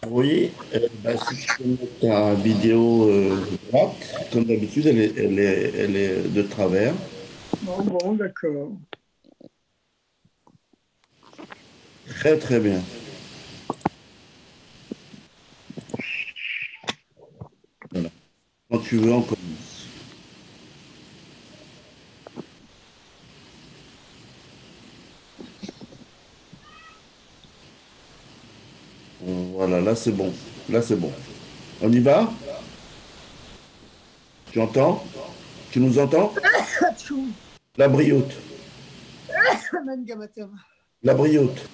Oui, si tu peux mettre ta vidéo droite, comme d'habitude, elle est de travers. Bon, bon, d'accord. Très, très bien. Voilà. Quand tu veux, on commence. Voilà, là, c'est bon. Là, c'est bon. On y va? Tu entends? Tu nous entends? Atchou. La brioute. Amen Gamatem. La brioute.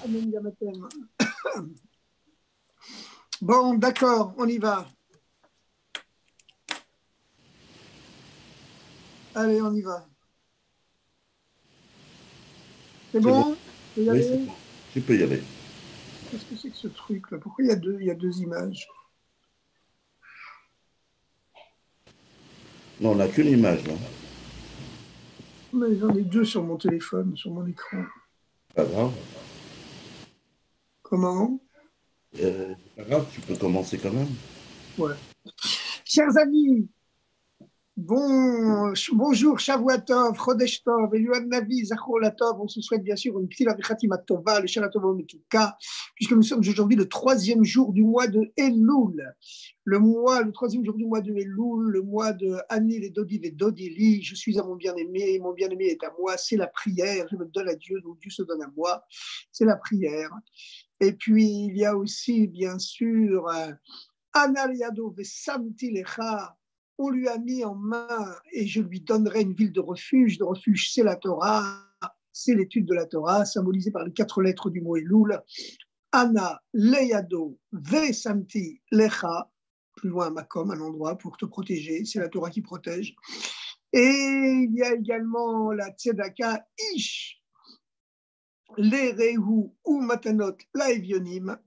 Amen Gamatem. Bon, d'accord, on y va. Allez, on y va. C'est C'est bon? bon? Je peux y Oui, c'est aller? bon. Tu peux y aller. Qu'est-ce que c'est que ce truc-là? Pourquoi il y a deux images? Non, on n'a qu'une image, là. Mais j'en ai deux sur mon téléphone, sur mon écran. Pas grave. Comment? Pas grave, tu peux commencer quand même. Ouais. Chers amis, bonjour, Shavuatov, Chodesh Tov, Eluan Navi, Zachor Latov. On se souhaite bien sûr une Ptila Vichatima Tova, le Shalatova Metuka, puisque nous sommes aujourd'hui le troisième jour du mois de Elul. Le troisième jour du mois de Elul, le mois de Anil et Dodi et Dodili. Je suis à mon bien-aimé est à moi. C'est la prière. Je me donne à Dieu, donc Dieu se donne à moi. C'est la prière. Et puis, il y a aussi, bien sûr, Analiado Vesamti Lecha, on lui a mis en main et je lui donnerai une ville de refuge. De refuge, c'est la Torah, c'est l'étude de la Torah, symbolisée par les quatre lettres du mot Elul. Ana Leyado Vesamti Lecha, plus loin Makom, un endroit pour te protéger, c'est la Torah qui protège. Et il y a également la Tzedaka Ish, les Rehu ou Matanot Laevionim.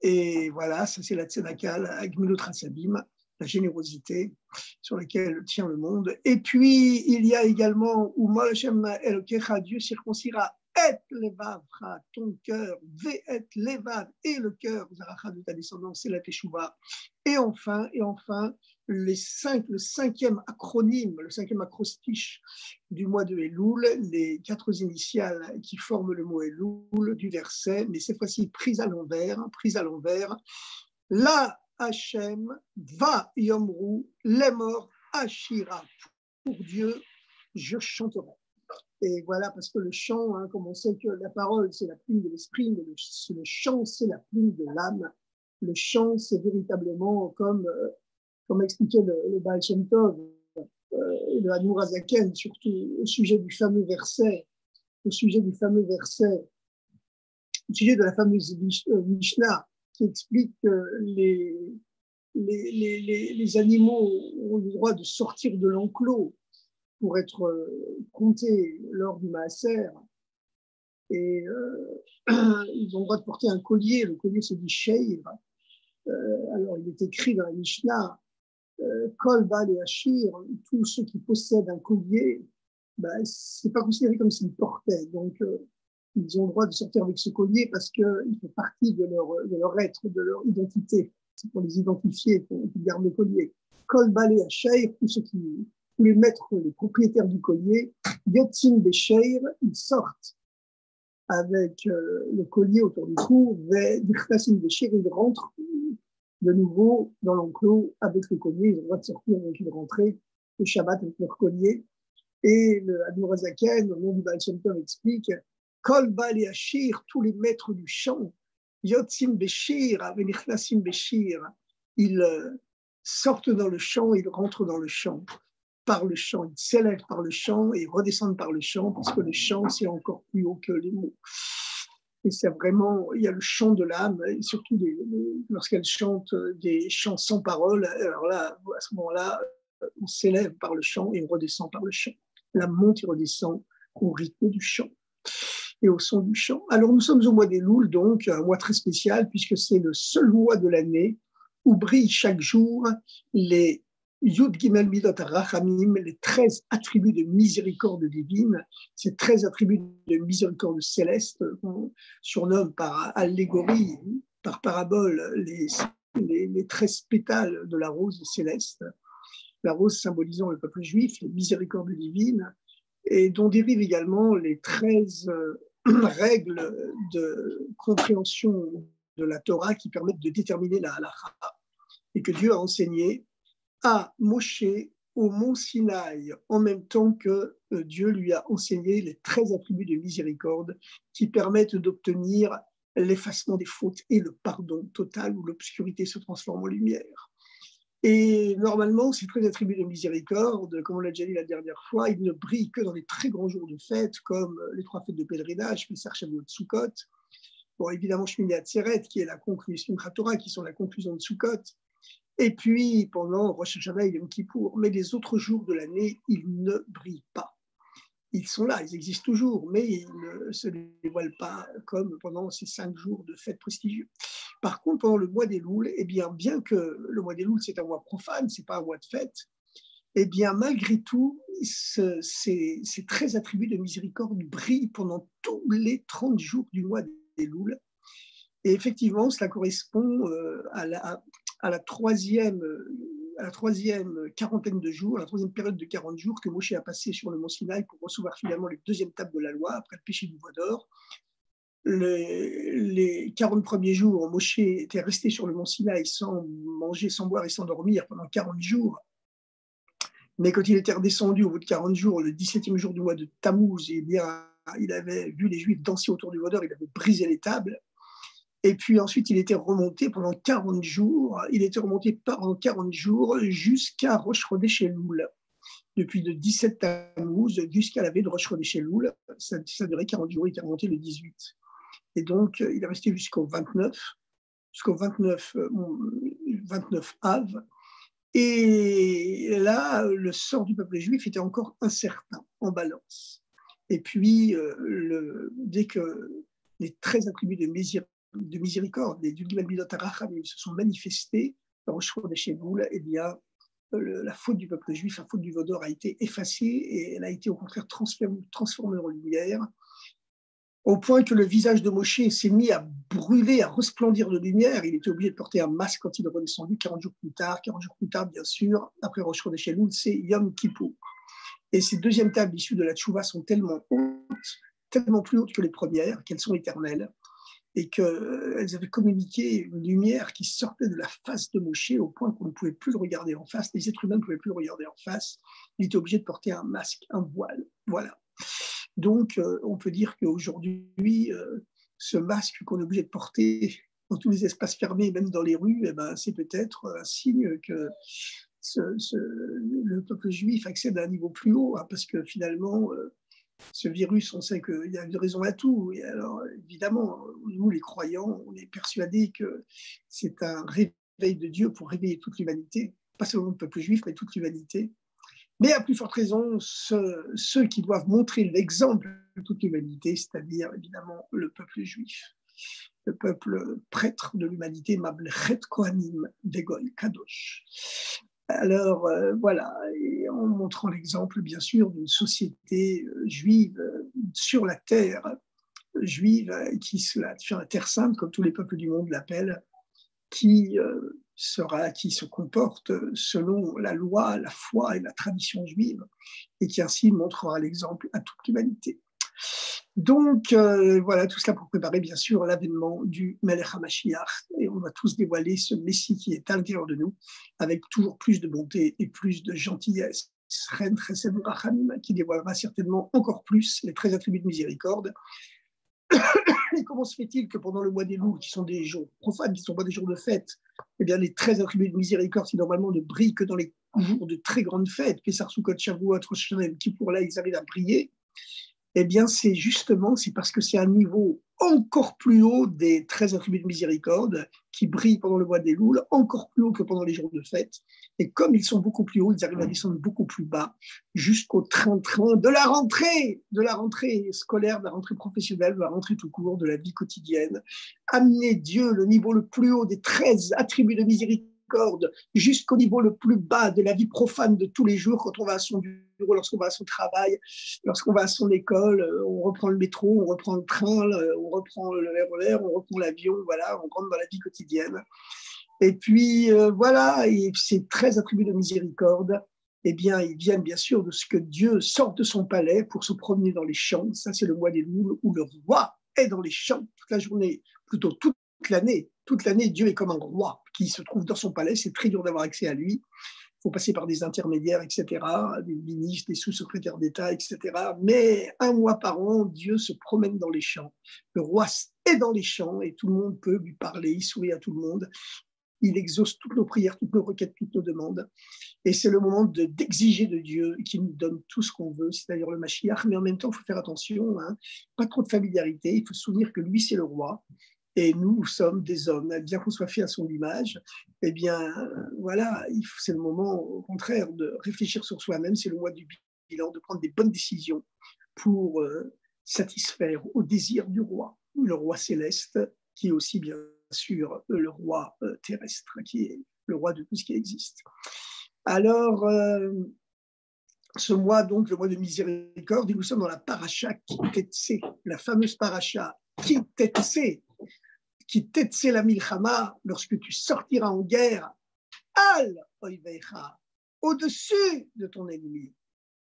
Et voilà, ça c'est la tzedaka, la gmilut chassadim, la générosité sur laquelle tient le monde. Et puis, il y a également, où Molachem Elokecha, Dieu circoncira et levavcha, ton cœur, ve et levav, et le cœur, zaracha de ta descendance, c'est la teshuva. Et enfin, le cinquième acronyme, le cinquième acrostiche du mois de Elul, les quatre initiales qui forment le mot Elul du verset, mais cette fois-ci prise à l'envers. La Hachem va yomru lemor ashira. Pour Dieu, je chanterai. Et voilà, parce que le chant, comme on sait que la parole, c'est la plume de l'esprit, mais le chant, c'est la plume de l'âme. Le chant, c'est véritablement comme expliquait le Baal Shem Tov, et le Hadmour Azaken, surtout au sujet du fameux verset, au sujet du fameux verset, au sujet de la fameuse Mishnah, qui explique que les animaux ont le droit de sortir de l'enclos pour être comptés lors du Maaser, et ils ont le droit de porter un collier. Le collier se dit Sheir. Alors, il est écrit dans la Mishnah, Kol Baal et Hachir, tous ceux qui possèdent un collier, ben, c'est pas considéré comme s'ils portaient. Donc, ils ont le droit de sortir avec ce collier parce qu'il fait partie de leur être, de leur identité. C'est pour les identifier qu'ils gardent le collier. Kol Baal et Hachir, tous les maîtres, les propriétaires du collier, Yotzin Becheir, ils sortent avec le collier autour du cou, Dirtasin Becheir, ils rentrent de nouveau dans l'enclos avec le collier. Ils ont le droit de sortir donc ils rentraient le Shabbat avec leur collier. Et le Admorazaken, au nom du Baal Shem Tov, explique Kol Baal et Ashir, tous les maîtres du chant, Yotzim Beshir, Avenichnasim Beshir, ils sortent dans le chant, ils rentrent dans le chant par le chant, ils s'élèvent par le chant et redescendent par le chant, parce que le chant, c'est encore plus haut que les mots. Et c'est vraiment, il y a le chant de l'âme, et surtout lorsqu'elle chante des chants sans parole, alors là, à ce moment-là, on s'élève par le chant et on redescend par le chant. L'âme monte et redescend au rythme du chant et au son du chant. Alors nous sommes au mois des Louls, donc un mois très spécial, puisque c'est le seul mois de l'année où brillent chaque jour les Yud Gimel Midot Rachamim, les 13 attributs de miséricorde divine, ces 13 attributs de miséricorde céleste qu'on surnomme par allégorie, par parabole les 13 pétales de la rose céleste, la rose symbolisant le peuple juif, les miséricordes divines, et dont dérivent également les 13 règles de compréhension de la Torah qui permettent de déterminer la halakha, et que Dieu a enseigné à Moshe au mont Sinaï, en même temps que Dieu lui a enseigné les 13 attributs de miséricorde qui permettent d'obtenir l'effacement des fautes et le pardon total où l'obscurité se transforme en lumière. Et normalement, ces 13 attributs de miséricorde, comme on l'a déjà dit la dernière fois, ils ne brillent que dans les très grands jours de fête, comme les 3 fêtes de pèlerinage, Pessah, Shavuot, Sukkot. Bon, évidemment, Shmini Atzeret, qui est la conclusion de Torah, qui sont la conclusion de Sukkot. Et puis, pendant Rosh Hashanah et Yom Kippour. Mais les autres jours de l'année, ils ne brillent pas. Ils sont là, ils existent toujours, mais ils ne se dévoilent pas comme pendant ces 5 jours de fête prestigieux. Par contre, pendant le mois d'Elul, eh bien que le mois d'Elul, c'est un mois profane, ce n'est pas un mois de fête, eh bien, malgré tout, ces 13 attributs de miséricorde brillent pendant tous les 30 jours du mois d'Elul. Et effectivement, cela correspond à la troisième quarantaine de jours, la troisième période de 40 jours que Moshe a passé sur le mont Sinaï pour recevoir finalement les 2e tables de la loi après le péché du veau d'or. Les 40 premiers jours, Moshe était resté sur le mont Sinaï sans manger, sans boire et sans dormir pendant 40 jours. Mais quand il était redescendu au bout de 40 jours, le 17e jour du mois de Tammuz, eh bien, il avait vu les Juifs danser autour du veau d'or, il avait brisé les tables. Et puis ensuite, il était remonté pendant 40 jours. Il était remonté pendant 40 jours jusqu'à Rosh Chodesh Elul. Depuis le 17 Tammuz jusqu'à la veille de Rosh Chodesh Elul, ça durait 40 jours, il était remonté le 18. Et donc, il est resté jusqu'au 29 Av. Et là, le sort du peuple juif était encore incertain, en balance. Et puis, dès que les 13 attributs de miséricorde, les Dugim Midot HaRachamim se sont manifestés dans Rosh Chodesh Elul, eh bien, la faute du peuple juif, la faute du veau d'or a été effacée et elle a été au contraire transformée en lumière, au point que le visage de Moshe s'est mis à brûler, à resplendir de lumière. Il était obligé de porter un masque quand il est redescendu 40 jours plus tard. 40 jours plus tard, bien sûr, après Rosh Chodesh Elul, c'est Yom Kippour. Et ces 2e tables issues de la Tchouva sont tellement hautes, tellement plus hautes que les premières, qu'elles sont éternelles, et qu'elles avaient communiqué une lumière qui sortait de la face de Moshe au point qu'on ne pouvait plus le regarder en face, les êtres humains ne pouvaient plus le regarder en face, il était obligé de porter un masque, un voile, voilà. Donc, on peut dire qu'aujourd'hui, ce masque qu'on est obligé de porter dans tous les espaces fermés, même dans les rues, eh ben, c'est peut-être un signe que le peuple juif accède à un niveau plus haut, hein, parce que finalement, ce virus, on sait qu'il y a une raison à tout. Et alors, évidemment, nous, les croyants, on est persuadés que c'est un réveil de Dieu pour réveiller toute l'humanité, pas seulement le peuple juif, mais toute l'humanité. Mais à plus forte raison, ceux qui doivent montrer l'exemple de toute l'humanité, c'est-à-dire évidemment le peuple juif, le peuple prêtre de l'humanité, Mamlechet Kohanim Vegoy Kadosh. Alors voilà, et en montrant l'exemple bien sûr d'une société juive sur la terre, juive sur la terre sainte, comme tous les peuples du monde l'appellent, qui se comporte selon la loi, la foi et la tradition juive, et qui ainsi montrera l'exemple à toute l'humanité. Donc, voilà, tout cela pour préparer, bien sûr, l'avènement du Melech HaMashiach. Et on va tous dévoiler ce Messie qui est à l'intérieur de nous, avec toujours plus de bonté et plus de gentillesse. Ren Chesed Rachamim, qui dévoilera certainement encore plus les 13 attributs de miséricorde. Et comment se fait-il que pendant le mois des loups, qui sont des jours profanes, qui ne sont pas des jours de fête, eh bien, les 13 attributs de miséricorde, qui normalement ne brillent que dans les jours de très grandes fêtes, Pessah, Sukkot, Shavuot, Rosh Hashanah, qui pour là, ils arrivent à briller, eh bien, c'est parce que c'est un niveau encore plus haut des 13 attributs de miséricorde qui brillent pendant le mois des louls, encore plus haut que pendant les jours de fête. Et comme ils sont beaucoup plus hauts, ils arrivent à descendre beaucoup plus bas jusqu'au train-train de la rentrée scolaire, de la rentrée professionnelle, de la rentrée tout court, de la vie quotidienne. Amener Dieu, le niveau le plus haut des 13 attributs de miséricorde miséricorde jusqu'au niveau le plus bas de la vie profane de tous les jours, quand on va à son bureau, lorsqu'on va à son travail, lorsqu'on va à son école, on reprend le métro, on reprend le train, on reprend le RER, on reprend l'avion, voilà, on rentre dans la vie quotidienne. Et puis, voilà, et c'est très attribué de miséricorde. Eh bien, ils viennent bien sûr de ce que Dieu sort de son palais pour se promener dans les champs. Ça, c'est le mois des Louls, où le roi est dans les champs toute la journée, plutôt toute l'année. Toute l'année, Dieu est comme un roi qui se trouve dans son palais. C'est très dur d'avoir accès à lui. Il faut passer par des intermédiaires, etc., des ministres, des sous-secrétaires d'État, etc. Mais un mois par an, Dieu se promène dans les champs. Le roi est dans les champs et tout le monde peut lui parler, il sourit à tout le monde. Il exauce toutes nos prières, toutes nos requêtes, toutes nos demandes. Et c'est le moment d'exiger de Dieu qu'il nous donne tout ce qu'on veut, c'est-à-dire le Mashiach. Mais en même temps, il faut faire attention, hein, pas trop de familiarité. Il faut se souvenir que lui, c'est le roi. Et nous sommes des hommes. Bien qu'on soit fait à son image, eh bien, voilà, c'est le moment, au contraire, de réfléchir sur soi-même. C'est le mois du bilan, de prendre des bonnes décisions pour satisfaire au désir du roi, le roi céleste, qui est aussi bien sûr le roi terrestre, qui est le roi de tout ce qui existe. Alors, ce mois, donc, le mois de miséricorde, nous sommes dans la paracha Kitetse, la fameuse paracha Kitetse, Kitetse la milchama, lorsque tu sortiras en guerre, al oivecha, au-dessus de ton ennemi.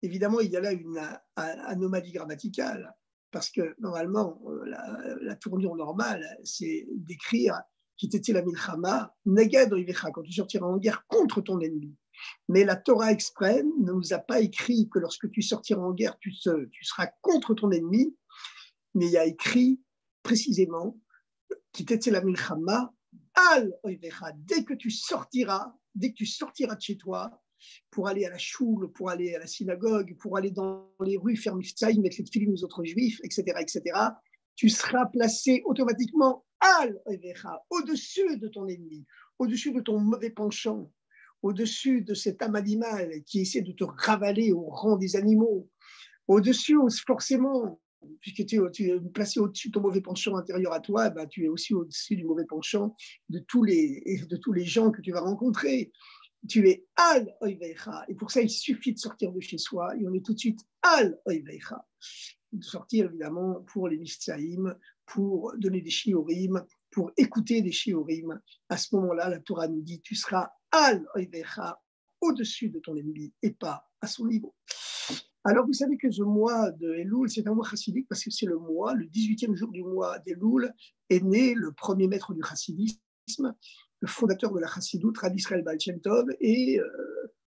Évidemment, il y a là une anomalie grammaticale, parce que normalement, la tournure normale, c'est d'écrire Kitetse la milchama, neged oivecha, quand tu sortiras en guerre contre ton ennemi. Mais la Torah exprès ne nous a pas écrit que lorsque tu sortiras en guerre, tu seras contre ton ennemi, mais il y a écrit précisément Kitetse la milchama al oivecha, dès que tu sortiras de chez toi pour aller à la choule, pour aller à la synagogue, pour aller dans les rues faire miftsaïm, mettre les tefilines aux autres juifs, etc., tu seras placé automatiquement al oivecha, au-dessus de ton ennemi, au-dessus de ton mauvais penchant, au-dessus de cet âme animale qui essaie de te ravaler au rang des animaux, au-dessus, forcément, puisque tu es placé au-dessus de ton mauvais penchant intérieur à toi, ben, tu es aussi au-dessus du mauvais penchant de tous les gens que tu vas rencontrer. Tu es al oivecha. Et pour ça, il suffit de sortir de chez soi et on est tout de suite al oivecha. De sortir, évidemment, pour les mifsaïm, pour donner des shiurim, pour écouter des shiurim. À ce moment-là, la Torah nous dit, tu seras al oivecha, au-dessus de ton ennemi et pas à son niveau. Alors, vous savez que ce mois de Elul, c'est un mois chassidique parce que c'est le 18e jour du mois d'Elul, est né le premier maître du chassidisme, le fondateur de la chassidoute, Rabbi Israël Baal Shem Tov, et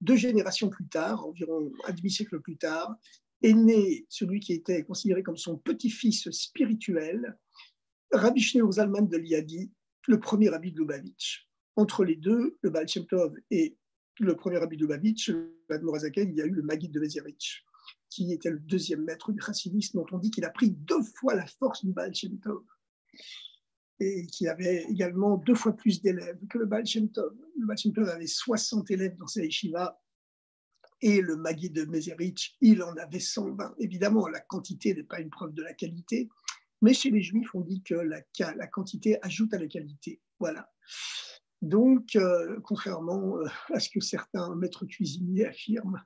2 générations plus tard, environ un demi-siècle plus tard, est né celui qui était considéré comme son petit-fils spirituel, Rabbi Shneur Zalman de Liadi, le premier rabbi de Lubavitch. Entre les deux, le Baal Shem Tov et le premier rabbi de Lubavitch, l'Admor HaZaken, il y a eu le Maggid de Mezerich, qui était le deuxième maître du chassidisme, dont on dit qu'il a pris 2 fois la force du Baal Shem Tov, et qui avait également 2 fois plus d'élèves que le Baal Shem Tov. Le Baal Shem Tov avait 60 élèves dans sa yeshiva, et le Maggid de Mezerich, il en avait 120. Évidemment, la quantité n'est pas une preuve de la qualité, mais chez les Juifs, on dit que la quantité ajoute à la qualité. Voilà. Donc, contrairement à ce que certains maîtres cuisiniers affirment,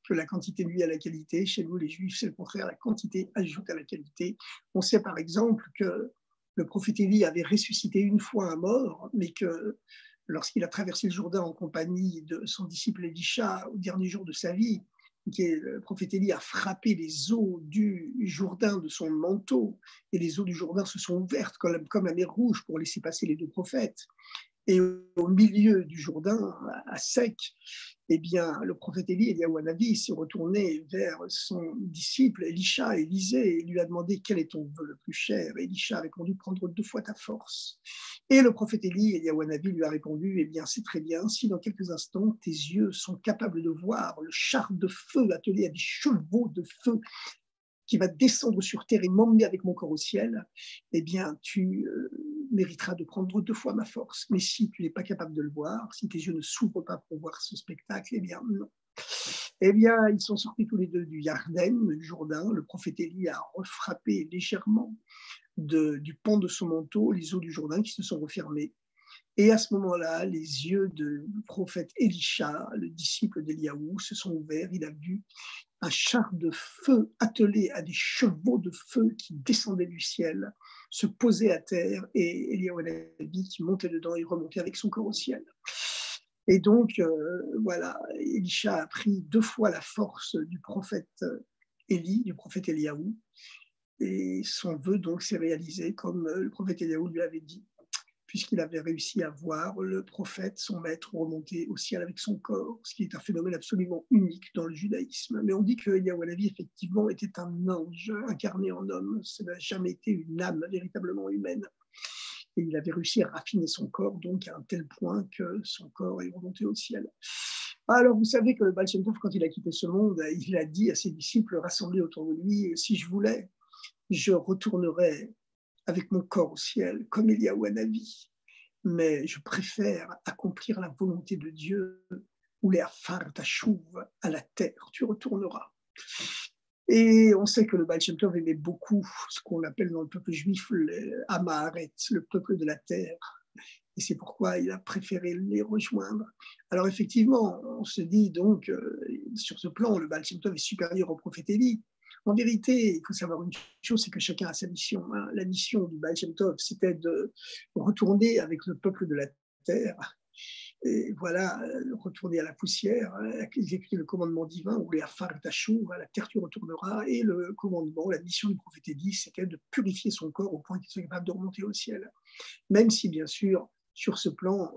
que la quantité nuit à la qualité, chez nous, les Juifs, c'est le contraire, la quantité ajoute à la qualité. On sait par exemple que le prophète Élie avait ressuscité une fois un mort, mais que lorsqu'il a traversé le Jourdain en compagnie de son disciple Élisha au dernier jour de sa vie, le prophète Élie a frappé les eaux du Jourdain de son manteau, et les eaux du Jourdain se sont ouvertes comme la mer Rouge pour laisser passer les 2 prophètes. Et au milieu du Jourdain, à sec, eh bien, le prophète Eliyahu Hanavi s'est retourné vers son disciple Élisha, Élisée, et lui a demandé quel est ton vœu le plus cher. Et Élisha a répondu prendre 2 fois ta force. Et le prophète Eliyahu Hanavi lui a répondu eh bien, c'est très bien, si dans quelques instants tes yeux sont capables de voir le char de feu attelé à des chevaux de feu qui va descendre sur terre et m'emmener avec mon corps au ciel, eh bien, tu mériteras de prendre 2 fois ma force. Mais si tu n'es pas capable de le voir, si tes yeux ne s'ouvrent pas pour voir ce spectacle, eh bien, non. Eh bien, ils sont sortis tous les 2 du Yarden, du Jourdain. Le prophète Élie a refrappé légèrement du pan de son manteau les eaux du Jourdain qui se sont refermées. Et à ce moment-là, les yeux du prophète Élisha, le disciple d'Eliaou, se sont ouverts. Il a vu un char de feu attelé à des chevaux de feu qui descendaient du ciel, se poser à terre, et Eliaou Hanavi qui montait dedans et remontait avec son corps au ciel. Et donc, voilà, Élisha a pris 2 fois la force du prophète Élie, du prophète Eliaou, et son vœu donc s'est réalisé comme le prophète Eliaou lui avait dit, puisqu'il avait réussi à voir le prophète, son maître, remonter au ciel avec son corps, ce qui est un phénomène absolument unique dans le judaïsme. Mais on dit que Eliaou Hanavi, effectivement, était un ange incarné en homme. Ça n'a jamais été une âme véritablement humaine. Et il avait réussi à raffiner son corps, donc à un tel point que son corps est remonté au ciel. Alors, vous savez que le Baal Shem Tov, quand il a quitté ce monde, il a dit à ses disciples rassemblés autour de lui, si je voulais, je retournerais avec mon corps au ciel, comme Eliaou Hanavi. Mais je préfère accomplir la volonté de Dieu, ou les afar tachouv, à la terre, tu retourneras. Et on sait que le Baal Shem Tov aimait beaucoup ce qu'on appelle dans le peuple juif le Amaharet, le peuple de la terre. Et c'est pourquoi il a préféré les rejoindre. Alors effectivement, on se dit donc, sur ce plan, le Baal Shem Tov est supérieur au prophète Élie. En vérité, il faut savoir une chose, c'est que chacun a sa mission. Hein. La mission du Baal Shem Tov, c'était de retourner avec le peuple de la terre, et voilà, retourner à la poussière, exécuter le commandement divin, ou les afar tachouv, à la terre tu retourneras, et le commandement, la mission du prophète Élie, c'était de purifier son corps au point qu'il soit capable de remonter au ciel. Même si, bien sûr, sur ce plan,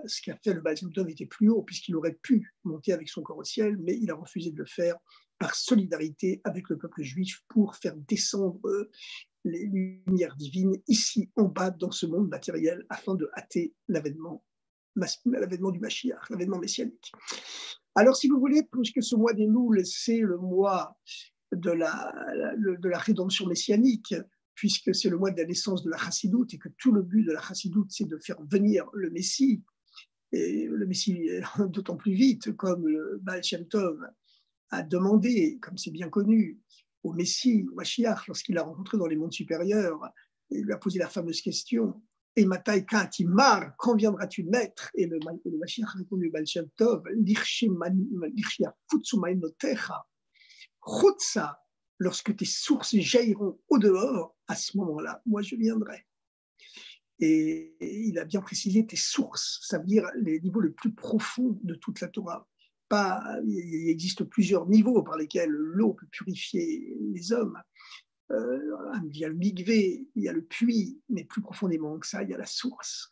ce qu'a fait le Baal Shem Tov était plus haut, puisqu'il aurait pu monter avec son corps au ciel, mais il a refusé de le faire par solidarité avec le peuple juif pour faire descendre les lumières divines ici en bas dans ce monde matériel afin de hâter l'avènement du Mashiach, l'avènement messianique. Alors, si vous voulez, puisque ce mois des Louls, c'est le mois de la rédemption messianique, puisque c'est le mois de la naissance de la Chassidoute et que tout le but de la Chassidoute, c'est de faire venir le Messie, et le Messie d'autant plus vite, comme le Baal Shem Tov a demandé, comme c'est bien connu, au Messie, au Mashiach, lorsqu'il l'a rencontré dans les mondes supérieurs, il lui a posé la fameuse question, et Matai Katimar, quand viendras-tu naître? Et le Mashiach a répondu, Baal Shem Tov, Chutsa, lorsque tes sources jailliront au dehors, à ce moment-là, moi je viendrai. Et il a bien précisé tes sources, ça veut dire les niveaux les plus profonds de toute la Torah. Il existe plusieurs niveaux par lesquels l'eau peut purifier les hommes. Il y a le migvé, il y a le puits, mais plus profondément que ça, il y a la source.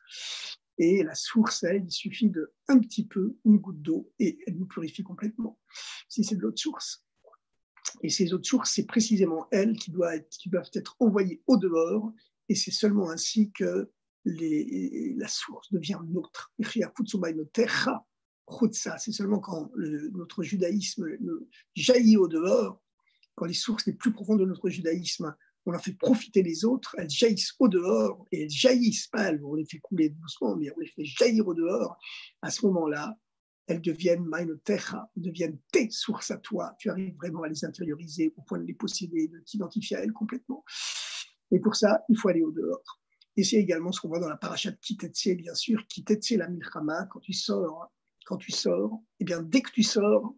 Et la source, elle, il suffit d'un petit peu, une goutte d'eau, et elle nous purifie complètement, si c'est de l'eau de source. Et ces eaux de source, c'est précisément elles qui doivent être envoyées au dehors, et c'est seulement ainsi que la source devient nôtre. C'est seulement quand notre judaïsme jaillit au dehors, quand les sources les plus profondes de notre judaïsme, on en fait profiter les autres, elles jaillissent au dehors, et elles jaillissent pas, on les fait couler doucement, mais on les fait jaillir au dehors. À ce moment-là, elles deviennent maïnotecha, deviennent tes sources à toi. Tu arrives vraiment à les intérioriser au point de les posséder, de t'identifier à elles complètement. Et pour ça, il faut aller au dehors. Et c'est également ce qu'on voit dans la paracha de Kitetse, bien sûr, Kitetse la milchama, quand tu sors, eh bien, dès que tu sors,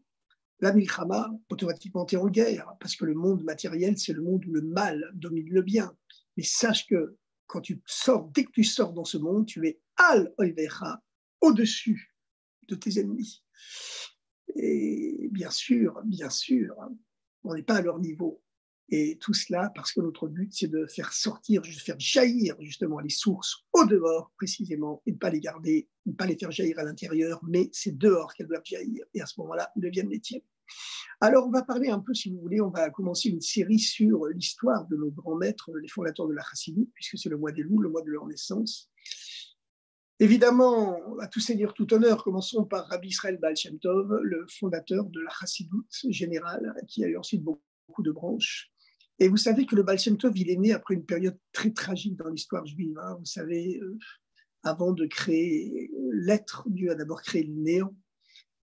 la milchama, automatiquement, tu es en guerre, parce que le monde matériel, c'est le monde où le mal domine le bien. Mais sache que quand tu sors, dès que tu sors dans ce monde, tu es al oivecha, au-dessus de tes ennemis. Et bien sûr, on n'est pas à leur niveau. Et tout cela parce que notre but, c'est de faire sortir, de faire jaillir justement les sources au dehors précisément, et de ne pas les garder, de ne pas les faire jaillir à l'intérieur, mais c'est dehors qu'elles doivent jaillir. Et à ce moment-là, elles deviennent les tiennes. Alors, on va parler un peu, si vous voulez, on va commencer une série sur l'histoire de nos grands maîtres, les fondateurs de la Chassidoute, puisque c'est le mois des loups, le mois de leur naissance. Évidemment, à tout seigneur, tout honneur, commençons par Rabbi Israël Baal Shem Tov, le fondateur de la Chassidoute générale, qui a eu ensuite beaucoup de branches. Et vous savez que le Baal Shem Tov, il est né après une période très tragique dans l'histoire juive. Hein. Vous savez, avant de créer l'être, Dieu a d'abord créé le néant.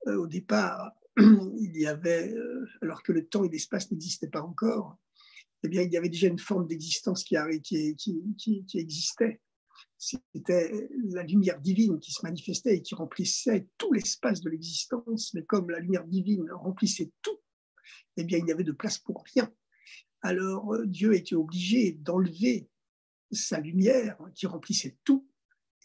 Au départ, il y avait, alors que le temps et l'espace n'existaient pas encore, eh bien, il y avait déjà une forme d'existence qui existait. C'était la lumière divine qui se manifestait et qui remplissait tout l'espace de l'existence. Mais comme la lumière divine remplissait tout, eh bien, il n'y avait de place pour rien. Alors, Dieu était obligé d'enlever sa lumière qui remplissait tout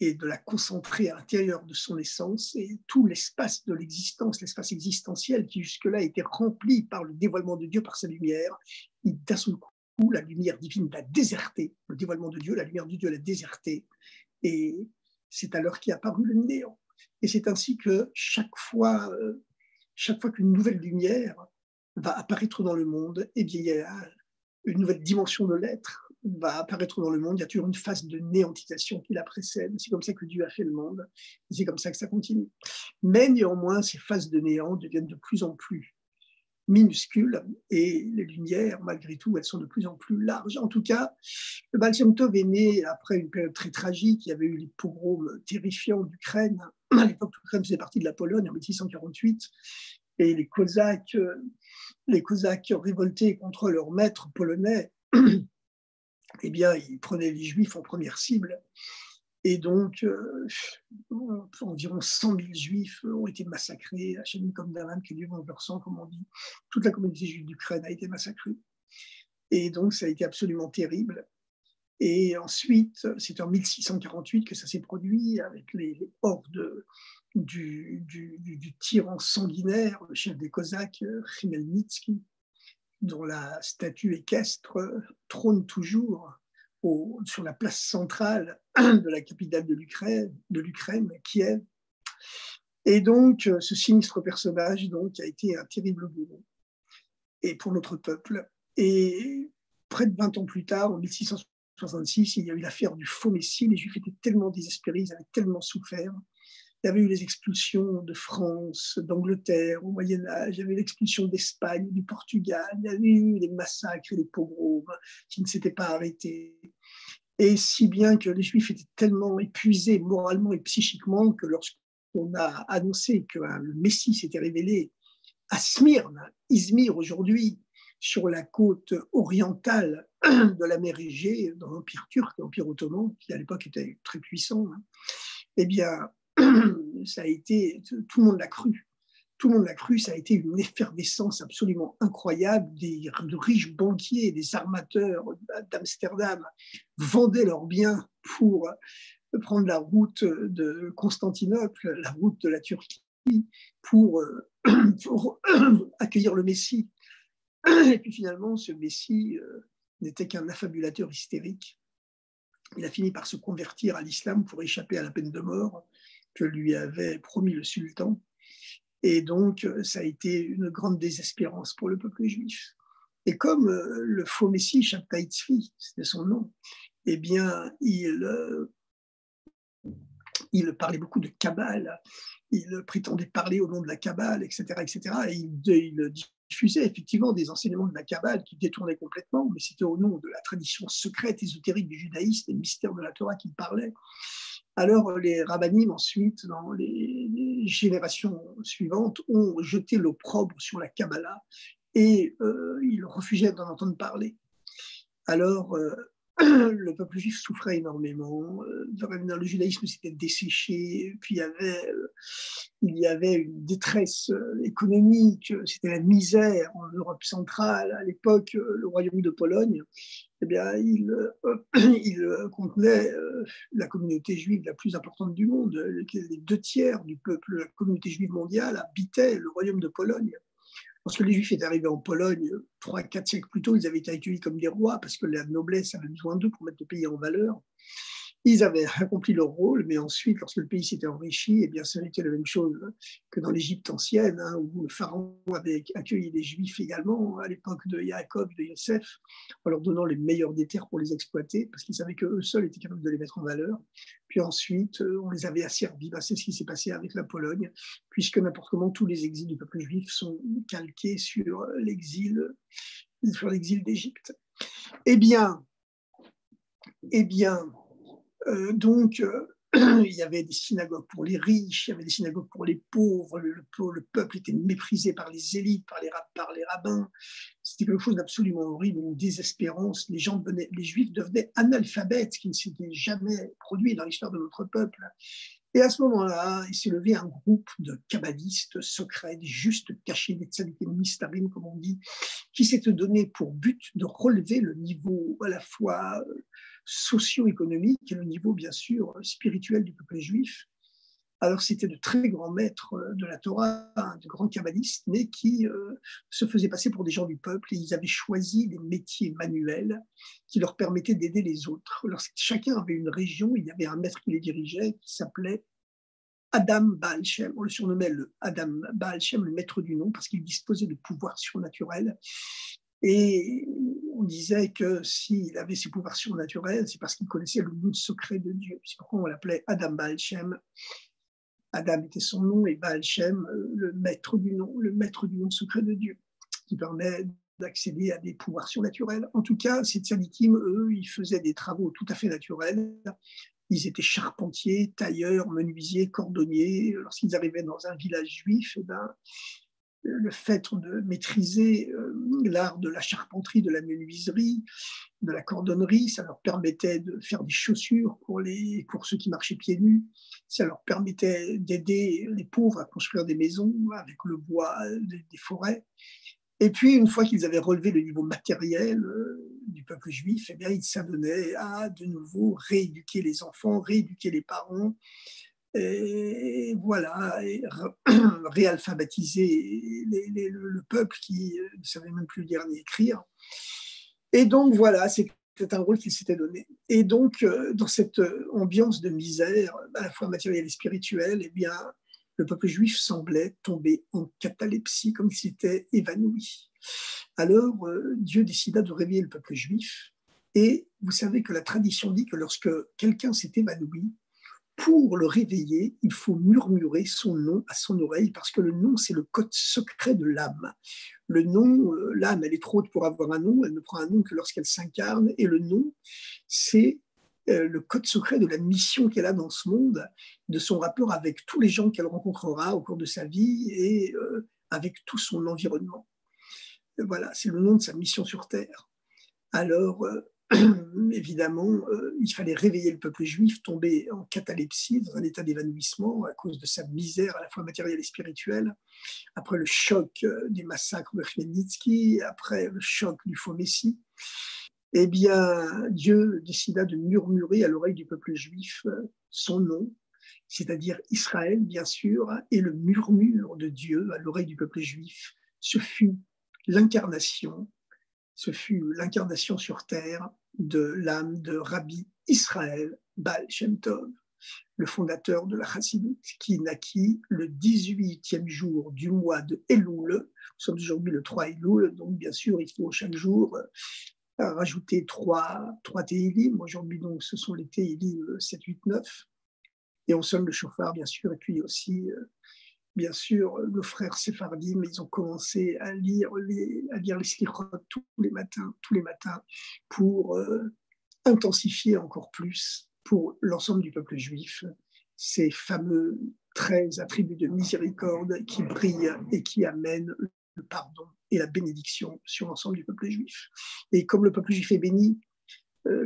et de la concentrer à l'intérieur de son essence, et tout l'espace de l'existence, l'espace existentiel qui jusque-là était rempli par le dévoilement de Dieu, par sa lumière, d'un seul coup, la lumière divine l'a déserté, le dévoilement de Dieu, la lumière de Dieu l'a déserté, et c'est alors qu'est apparu le néant. Et c'est ainsi que chaque fois qu'une nouvelle lumière va apparaître dans le monde, eh bien, il y a une nouvelle dimension de l'être va apparaître dans le monde. Il y a toujours une phase de néantisation qui la précède. C'est comme ça que Dieu a fait le monde. Et c'est comme ça que ça continue. Mais néanmoins, ces phases de néant deviennent de plus en plus minuscules et les lumières, malgré tout, elles sont de plus en plus larges. En tout cas, le Baal Shem Tov est né après une période très tragique. Il y avait eu les pogroms terrifiants d'Ukraine. À l'époque, l'Ukraine faisait partie de la Pologne en 1648. Et les Cosaques révoltés contre leur maître polonais, eh bien, ils prenaient les Juifs en première cible. Et donc, environ 100 000 Juifs ont été massacrés, à Shem comme Daman, que Dieu venge leur sang, comme on dit. Toute la communauté juive d'Ukraine a été massacrée. Et donc, ça a été absolument terrible. Et ensuite, c'est en 1648 que ça s'est produit avec les hordes du tyran sanguinaire, le chef des Cosaques, Khmelnytsky, dont la statue équestre trône toujours sur la place centrale de la capitale de l'Ukraine, Kiev. Et donc, ce sinistre personnage donc, a été un terrible bourreau et pour notre peuple. Et près de 20 ans plus tard, en 1666, il y a eu l'affaire du faux Messie. Les Juifs étaient tellement désespérés, ils avaient tellement souffert. Il y avait eu les expulsions de France, d'Angleterre au Moyen-Âge, il y avait l'expulsion d'Espagne, du Portugal, il y avait eu les massacres et les pogroms qui ne s'étaient pas arrêtés. Et si bien que les Juifs étaient tellement épuisés moralement et psychiquement que lorsqu'on a annoncé que le Messie s'était révélé à Smyrne, Izmir aujourd'hui, sur la côte orientale de la mer Égée, dans l'Empire turc, l'Empire ottoman, qui à l'époque était très puissant, eh bien, ça a été, tout le monde l'a cru. Tout le monde l'a cru, ça a été une effervescence absolument incroyable. De riches banquiers, des armateurs d'Amsterdam vendaient leurs biens pour prendre la route de Constantinople, la route de la Turquie, pour accueillir le Messie. Et puis finalement, ce Messie n'était qu'un affabulateur hystérique. Il a fini par se convertir à l'islam pour échapper à la peine de mort que lui avait promis le sultan. Et donc, ça a été une grande désespérance pour le peuple juif. Et comme le faux Messie, Shabtai Tzvi, c'était son nom, eh bien, il parlait beaucoup de Kabbale, il prétendait parler au nom de la Kabbale, etc., etc. Et il diffusait effectivement des enseignements de la Kabbale qui détournaient complètement, mais c'était au nom de la tradition secrète, ésotérique du judaïsme et le mystère de la Torah qu'il parlait. Alors les rabbinim ensuite, dans les générations suivantes, ont jeté l'opprobre sur la Kabbalah et ils refusaient d'en entendre parler. Alors le peuple juif souffrait énormément, le judaïsme s'était desséché, puis il y avait une détresse économique, c'était la misère en Europe centrale. À l'époque, le royaume de Pologne, eh bien, il contenait la communauté juive la plus importante du monde. Les 2/3 du peuple, la communauté juive mondiale habitait le royaume de Pologne. Lorsque les Juifs étaient arrivés en Pologne 3-4 siècles plus tôt, ils avaient été accueillis comme des rois parce que la noblesse avait besoin d'eux pour mettre le pays en valeur. Ils avaient accompli leur rôle, mais ensuite, lorsque le pays s'était enrichi, eh bien, ça n'était la même chose que dans l'Égypte ancienne, où le pharaon avait accueilli les Juifs également, à l'époque de Yaakov, de Yosef, en leur donnant les meilleurs des terres pour les exploiter, parce qu'ils savaient qu'eux seuls étaient capables de les mettre en valeur. Puis ensuite, on les avait asservis. C'est ce qui s'est passé avec la Pologne, puisque n'importe comment, tous les exils du peuple juif sont calqués sur l'exil d'Égypte. Eh bien, donc, il y avait des synagogues pour les riches, il y avait des synagogues pour les pauvres, le peuple était méprisé par les élites, par les rabbins. C'était quelque chose d'absolument horrible, une désespérance. Les Juifs devenaient analphabètes, ce qui ne s'était jamais produit dans l'histoire de notre peuple. Et à ce moment-là, il s'est levé un groupe de kabbalistes secrets, des justes cachés, des tzadikim mistarim, comme on dit, qui s'était donné pour but de relever le niveau à la fois socio-économique et le niveau, bien sûr, spirituel du peuple juif. Alors, c'était de très grands maîtres de la Torah, de grands kabbalistes, mais qui se faisaient passer pour des gens du peuple, et ils avaient choisi des métiers manuels qui leur permettaient d'aider les autres. Lorsque chacun avait une région, il y avait un maître qui les dirigeait, qui s'appelait Adam Baal Shem. On le surnommait le Adam Baal Shem, le maître du nom, parce qu'il disposait de pouvoirs surnaturels. Et on disait que s'il avait ces pouvoirs surnaturels, c'est parce qu'il connaissait le nom secret de Dieu. C'est pourquoi on l'appelait Adam Baal Shem. Adam était son nom et Baal Shem, le maître du nom secret de Dieu, qui permet d'accéder à des pouvoirs surnaturels. En tout cas, ces tzadikim, eux, ils faisaient des travaux tout à fait naturels. Ils étaient charpentiers, tailleurs, menuisiers, cordonniers. Lorsqu'ils arrivaient dans un village juif, eh ben, le fait de maîtriser l'art de la charpenterie, de la menuiserie, de la cordonnerie, ça leur permettait de faire des chaussures pour ceux qui marchaient pieds nus, ça leur permettait d'aider les pauvres à construire des maisons avec le bois des forêts. Et puis, une fois qu'ils avaient relevé le niveau matériel du peuple juif, eh bien, ils s'adonnaient à de nouveau rééduquer les enfants, rééduquer les parents, et voilà, et réalphabétiser le peuple qui ne savait même plus lire ni écrire. Et donc voilà, c'était un rôle qu'il s'était donné. Et donc, dans cette ambiance de misère, à la fois matérielle et spirituelle, eh bien, le peuple juif semblait tomber en catalepsie, comme s'il s'était évanoui. Alors, Dieu décida de réveiller le peuple juif. Et vous savez que la tradition dit que lorsque quelqu'un s'est évanoui, pour le réveiller, il faut murmurer son nom à son oreille, parce que le nom, c'est le code secret de l'âme. Le nom, l'âme, elle est trop haute pour avoir un nom, elle ne prend un nom que lorsqu'elle s'incarne, et le nom, c'est le code secret de la mission qu'elle a dans ce monde, de son rapport avec tous les gens qu'elle rencontrera au cours de sa vie et avec tout son environnement. Voilà, c'est le nom de sa mission sur Terre. Alors, évidemment, il fallait réveiller le peuple juif, tombé en catalepsie, dans un état d'évanouissement à cause de sa misère à la fois matérielle et spirituelle, après le choc des massacres de Khmelnytsky, après le choc du faux Messie. Eh bien, Dieu décida de murmurer à l'oreille du peuple juif son nom, c'est-à-dire Israël, bien sûr, et le murmure de Dieu à l'oreille du peuple juif, ce fut l'incarnation sur terre de l'âme de Rabbi Israël Baal Shem Tov, le fondateur de la Chassidut, qui naquit le 18e jour du mois de Elul. Nous sommes aujourd'hui le 3 Elul, donc bien sûr, il faut chaque jour rajouter trois Téhilim. Aujourd'hui, donc, ce sont les Téhilim 7, 8, 9. Et on sonne le chauffard, bien sûr, et puis aussi bien sûr, nos frères séphardim, ils ont commencé à lire les slichot tous les matins, pour intensifier encore plus pour l'ensemble du peuple juif ces fameux 13 attributs de miséricorde qui brillent et qui amènent le pardon et la bénédiction sur l'ensemble du peuple juif. Et comme le peuple juif est béni,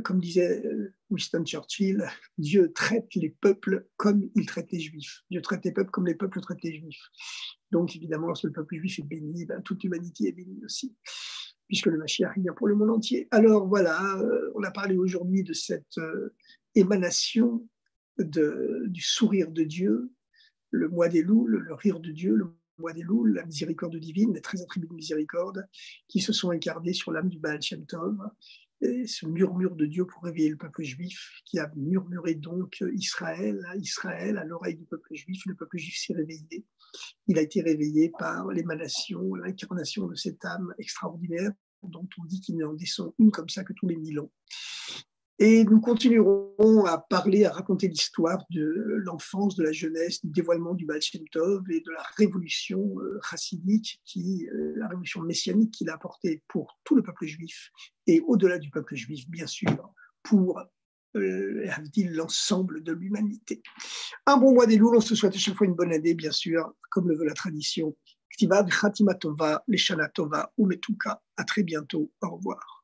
comme disait Winston Churchill, Dieu traite les peuples comme il traite les juifs. Dieu traite les peuples comme les peuples traitent les juifs. Donc évidemment, lorsque le peuple juif est béni, toute l'humanité est bénie aussi, puisque le Mashiach vient pour le monde entier. Alors voilà, on a parlé aujourd'hui de cette émanation du sourire de Dieu, le mois d'Elul, le rire de Dieu, le mois d'Elul, la miséricorde divine, les 13 attributs de miséricorde qui se sont incarnés sur l'âme du Baal Shem Tov. Et ce murmure de Dieu pour réveiller le peuple juif, qui a murmuré donc Israël à l'oreille du peuple juif. Le peuple juif s'est réveillé. Il a été réveillé par l'émanation, l'incarnation de cette âme extraordinaire, dont on dit qu'il n'en descend une comme ça que tous les 1000 ans. Et nous continuerons à parler, à raconter l'histoire de l'enfance, de la jeunesse, du dévoilement du Baal Shem Tov et de la révolution chassidique, la révolution messianique qu'il a apportée pour tout le peuple juif et au-delà du peuple juif, bien sûr, pour l'ensemble de l'humanité. Un bon mois d'Elul, on se souhaite à chaque fois une bonne année, bien sûr, comme le veut la tradition. Ktiva, Khatima Tova, Leshana Tova, Umetuka. À très bientôt. Au revoir.